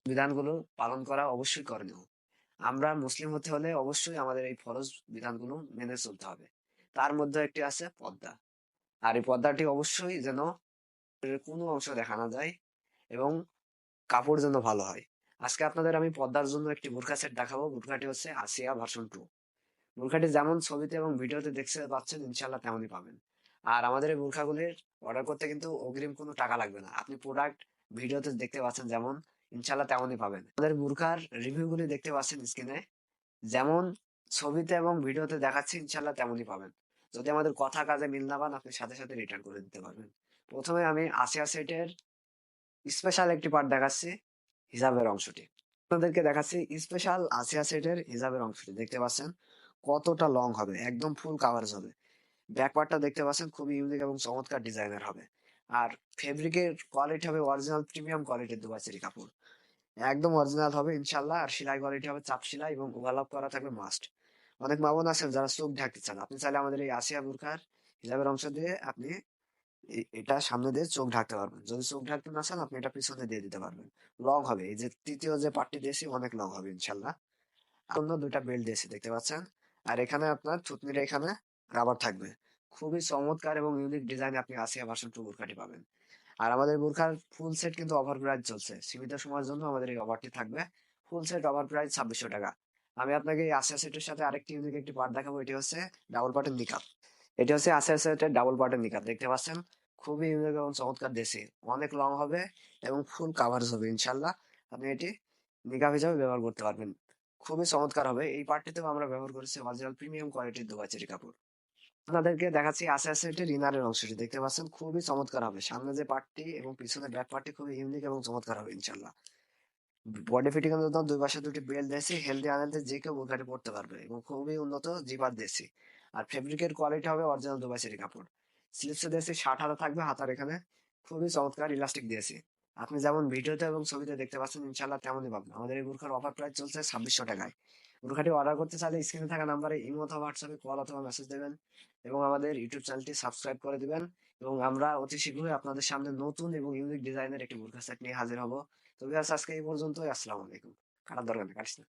বিধানগুলো পালন করা অবশ্যই করণীয়। আমরা মুসলিম হতে হলে অবশ্যই আমাদের এই ফরজ বিধানগুলো মেনে চলতে হবে। তার মধ্যে একটি আছে পর্দা। আর এই পর্দাটি অবশ্যই যেন এর কোনো অংশ দেখা না যায় এবং কাপড় যেন ভালো হয়। আজকে আপনাদের আমি পর্দার জন্য একটি বোরকা সেট দেখাবো। বোরকাটি হচ্ছে আসিয়া ভার্সন 2। বোরখাটি যেমন ছবিতে এবং ভিডিওতে দেখতে পাচ্ছেন ইনশাল্লাহ তেমনই পাবেন। আর আমাদের এই বোরখাগুলির অর্ডার করতে কিন্তু অগ্রিম কোনো টাকা লাগবে না। আপনি প্রোডাক্ট ভিডিওতে দেখতে পাচ্ছেন যেমন ইনশাল্লাহ তেমনই পাবেন। আমাদের বোরখার রিভিউগুলি দেখতে পাচ্ছেন স্ক্রিনে, যেমন ছবিতে এবং ভিডিওতে দেখাচ্ছি ইনশাল্লাহ তেমনই পাবেন। যদি আমাদের কথা কাজে মিল না পান আপনি সাথে সাথে রিটার্ন করে দিতে পারবেন। প্রথমে আমি আসিয়া সেটের স্পেশাল একটি পার্ট দেখাচ্ছি, হিজাবের অংশটি। আপনাদেরকে দেখাচ্ছি স্পেশাল আসিয়া সেটের হিজাবের অংশটি। দেখতে পাচ্ছেন কতটা লং হবে, একদম ফুল কাভারেজ হবে। ব্যাক পার্টটা দেখতে পাচ্ছেন খুবই ইউনিক এবং চমৎকার ডিজাইনের হবে। আর ফেব্রিকের কোয়ালিটি হবে অরিজিনাল প্রিমিয়াম কোয়ালিটির দুবাইচেরি কাপড়, একদম অরিজিনাল হবে ইনশাল্লাহ। আর সেলাই কোয়ালিটি হবে চাপ সেলাই এবং ওভারলক করা থাকবে মাস্ট। অনেক মা বোন আছেন যারা চোখ ঢাকতে চান, আপনি চাইলে আমাদের এই আসিয়া বুরখার হিজাবের অংশ দিয়ে আপনি এটা সামনে দিয়ে চোখ ঢাকতে পারবেন। যদি চোখ ঢাকতে না চান আপনি এটা পিছনে দিয়ে দিতে পারবেন। লং হবে, এই যে তৃতীয় যে পার্টটি দিয়েছি অনেক লং হবে ইনশাল্লাহ। অন্য দুইটা বেল্ট দিয়েছি দেখতে পাচ্ছেন। আর এখানে আপনার থুতনির এখানে রাবার থাকবে। খুবই চমৎকার এবং ইউনিক ডিজাইন আপনি আসিয়া ভার্সন 2 বোরখাটি পাবেন। আর আমাদের বোরখার ফুল সেট কিন্তু অফার প্রাইস চলছে, সীমিত সময়ের জন্য আমাদের এই অফারটি থাকবে। ফুল সেট অফার প্রাইস 2600 টাকা। আমি আপনাকে এই আসিয়া সেটের সাথে আরেকটি ইউনিক একটি পার্ট দেখাবো, এটি হচ্ছে ডাবল পার্টের নিকাপ। এটি হচ্ছে আসিয়া সেটের ডাবল পার্টের নিকাপ। দেখতে পাচ্ছেন খুবই ইউনিক এবং চমৎকার দেশি, অনেক লং হবে এবং ফুল কাভারেজ হবে ইনশাল্লাহ। আপনি এটি নিকাপ হিসাবে ব্যবহার করতে পারবেন। খুবই চমৎকার হবে। এই পার্টটিতেও আমরা ব্যবহার করেছি অরিজিনাল প্রিমিয়াম কোয়ালিটির দুবাইচেরি কাপড়। আপনাদেরকে দেখাচ্ছি আসিয়া সেটের ইনারের অংশটি। দেখতে পাচ্ছেন খুবই চমৎকার হবে। সামনে যে পার্টটি এবং পিছনের ব্যাক পার্টটি খুবই ইউনিক এবং চমৎকার হবে ইনশাল্লাহ। বডি ফিটিং এর জন্য দুই পাশে দুটি বেল্ট দিয়েছি, হেলদি আনহেলদি যে কেউ বোরখাটি পড়তে পারবে এবং খুবই উন্নত জিপার দিয়েছি। আর ফেব্রিকের কোয়ালিটি হবে অরিজিনাল দুবাইচেরি কাপড়। স্লিপসে দিয়েছি শার্ট হাতা থাকবে, হাতার এখানে খুবই চমৎকার ইলাস্টিক দিয়েছি। আপনি যেমন ভিডিওতে এবং ছবিতে দেখতে পাচ্ছেন ইনশাল্লাহ তেমনই পাবেন। আমাদের এই বোরখার অফার প্রাইস চলছে 2600 টাকায়। বোরখাটি অর্ডার করতে চাইলে স্ক্রিনে থাকা নাম্বারে ইমো অথবা হোয়াটসঅ্যাপে কল অথবা মেসেজ দেবেন এবং আমাদের ইউটিউব চ্যানেলটি সাবস্ক্রাইব করে দিবেন। এবং আমরা অতি শীঘ্রই আপনাদের সামনে নতুন এবং ইউনিক ডিজাইনের একটি বোরখা সেট নিয়ে হাজির হব। তো ভিউয়ার্স আজকে এই পর্যন্তই। আসসালামু আলাইকুম। কাটার দরকার নেই, কাটিস না।